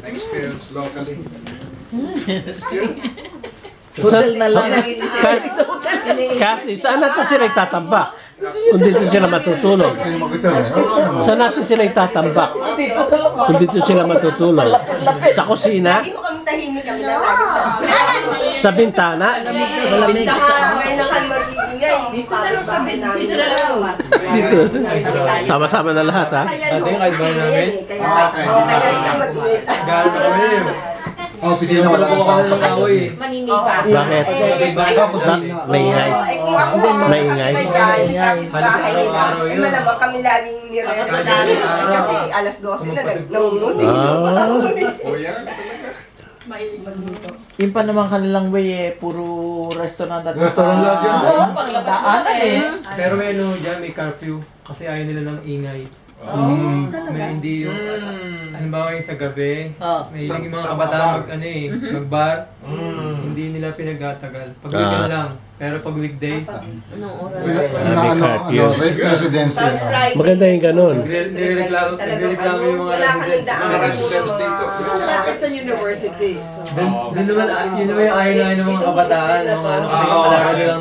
experience locally. Hotel na lang. Kasi saan natin sila itatambak? Kung dito sila matutulog. Saan natin sila itatambak? Kung dito sila matutulog. Sa kusina? Lagi ko kami tahimik kami lang. Sa bintana? Malamig. Ngayon na kami mag-iingay. Dito na lang sa kwarto. Dito. Sama-sama na lahat, ha? Kaya namin. Kaya Gano'n kami. Opisina wala ko Ng kahoy. Maninipas. Bakit? Maingay. Maingay. Malamang kami laging nire-reklamo. Kasi alas 12 na nag-musik. O yan. Yung pa naman kanilang way puro restaurant at Restaurant lahat yan. Oo, pagdaanan eh. Pero may ano dyan, may curfew. Kasi ayaw nila ng ingay. May hindi yung, halimbawa yung sa gabi, may yung mga kabataan mag-bar, hindi nila pinagtatagal. Pag weekend lang, pero pag weekdays, Residency. Maganda yung ganun. nireklamo yung mga residents. Mga residents dito. Bakit sa university? So, Yun naman yung ayaw na ng mga kabataan, mga ano, kasi wala ka lang